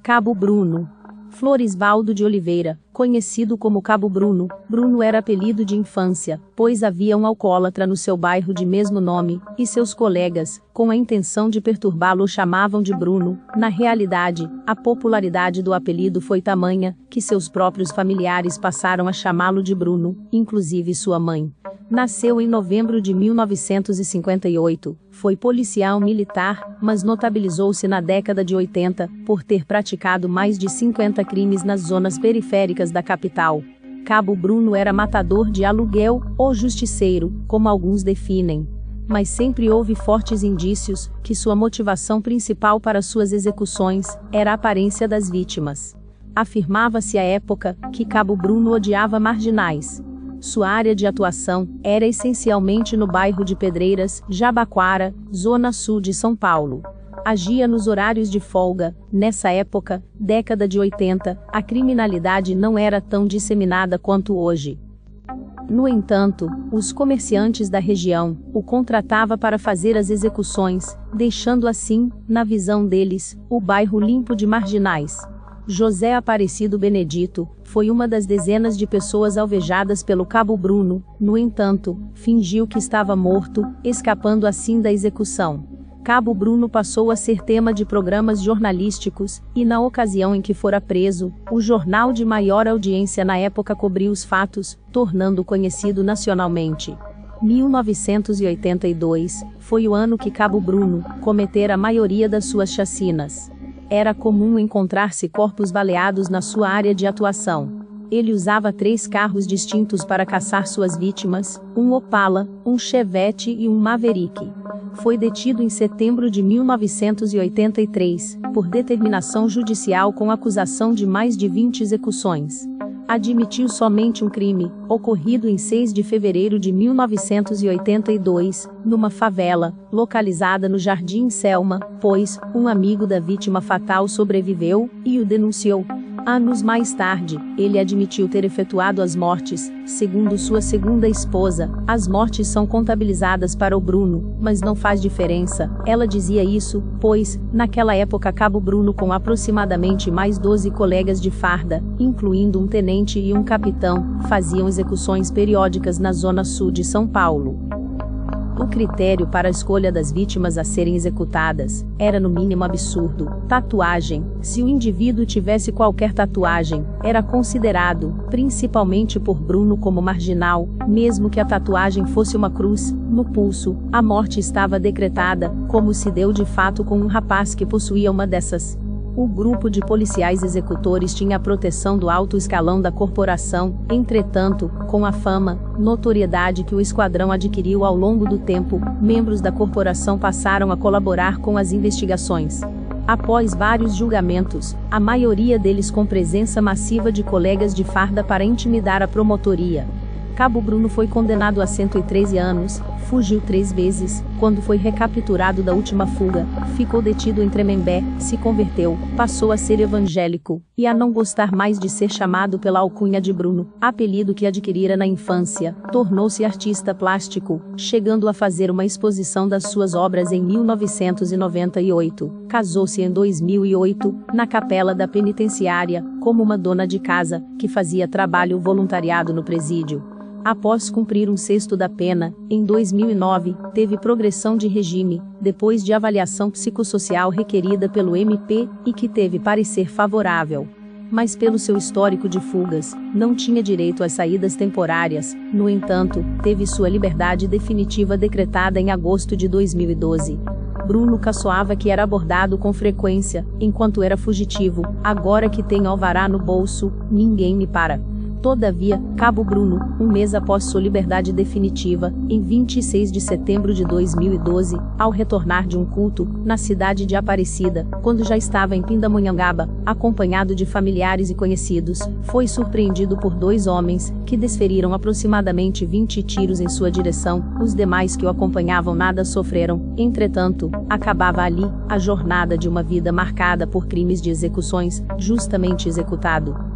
Cabo Bruno. Florisvaldo de Oliveira, conhecido como Cabo Bruno. Bruno era apelido de infância, pois havia um alcoólatra no seu bairro de mesmo nome, e seus colegas, com a intenção de perturbá-lo, o chamavam de Bruno. Na realidade, a popularidade do apelido foi tamanha, que seus próprios familiares passaram a chamá-lo de Bruno, inclusive sua mãe. Nasceu em novembro de 1958, foi policial militar, mas notabilizou-se na década de 80, por ter praticado mais de 50 crimes nas zonas periféricas da capital. Cabo Bruno era matador de aluguel, ou justiceiro, como alguns definem. Mas sempre houve fortes indícios que sua motivação principal para suas execuções era a aparência das vítimas. Afirmava-se à época que Cabo Bruno odiava marginais. Sua área de atuação era essencialmente no bairro de Pedreiras, Jabaquara, zona sul de São Paulo. Agia nos horários de folga. Nessa época, década de 80, a criminalidade não era tão disseminada quanto hoje. No entanto, os comerciantes da região o contratavam para fazer as execuções, deixando assim, na visão deles, o bairro limpo de marginais. José Aparecido Benedito foi uma das dezenas de pessoas alvejadas pelo Cabo Bruno. No entanto, fingiu que estava morto, escapando assim da execução. Cabo Bruno passou a ser tema de programas jornalísticos, e na ocasião em que fora preso, o jornal de maior audiência na época cobriu os fatos, tornando-o conhecido nacionalmente. 1982 foi o ano que Cabo Bruno cometera a maioria das suas chacinas. Era comum encontrar-se corpos baleados na sua área de atuação. Ele usava 3 carros distintos para caçar suas vítimas, um Opala, um Chevette e um Maverick. Foi detido em setembro de 1983, por determinação judicial com acusação de mais de 20 execuções. Admitiu somente um crime, ocorrido em 6 de fevereiro de 1982, numa favela, localizada no Jardim Selma, pois um amigo da vítima fatal sobreviveu e o denunciou. Anos mais tarde, ele admitiu ter efetuado as mortes. Segundo sua segunda esposa, as mortes são contabilizadas para o Bruno, mas não faz diferença. Ela dizia isso, pois, naquela época Cabo Bruno com aproximadamente mais 12 colegas de farda, incluindo um tenente e um capitão, faziam execuções periódicas na zona sul de São Paulo. O critério para a escolha das vítimas a serem executadas era no mínimo absurdo. Tatuagem. Se o indivíduo tivesse qualquer tatuagem, era considerado, principalmente por Bruno, como marginal. Mesmo que a tatuagem fosse uma cruz no pulso, a morte estava decretada, como se deu de fato com um rapaz que possuía uma dessas. O grupo de policiais executores tinha a proteção do alto escalão da corporação. Entretanto, com a fama, notoriedade que o esquadrão adquiriu ao longo do tempo, membros da corporação passaram a colaborar com as investigações. Após vários julgamentos, a maioria deles com presença massiva de colegas de farda para intimidar a promotoria, Cabo Bruno foi condenado a 113 anos, fugiu 3 vezes, quando foi recapturado da última fuga, ficou detido em Tremembé, se converteu, passou a ser evangélico, e a não gostar mais de ser chamado pela alcunha de Bruno, apelido que adquirira na infância, tornou-se artista plástico, chegando a fazer uma exposição das suas obras em 1998, casou-se em 2008, na capela da penitenciária, como uma dona de casa, que fazia trabalho voluntariado no presídio. Após cumprir 1/6 da pena, em 2009, teve progressão de regime, depois de avaliação psicossocial requerida pelo MP, e que teve parecer favorável. Mas pelo seu histórico de fugas, não tinha direito às saídas temporárias. No entanto, teve sua liberdade definitiva decretada em agosto de 2012. Bruno caçoava que era abordado com frequência, enquanto era fugitivo. Agora que tem alvará no bolso, ninguém me para. Todavia, Cabo Bruno, um mês após sua liberdade definitiva, em 26 de setembro de 2012, ao retornar de um culto, na cidade de Aparecida, quando já estava em Pindamonhangaba, acompanhado de familiares e conhecidos, foi surpreendido por 2 homens, que desferiram aproximadamente 20 tiros em sua direção. Os demais que o acompanhavam nada sofreram. Entretanto, acabava ali a jornada de uma vida marcada por crimes de execuções, justamente executado.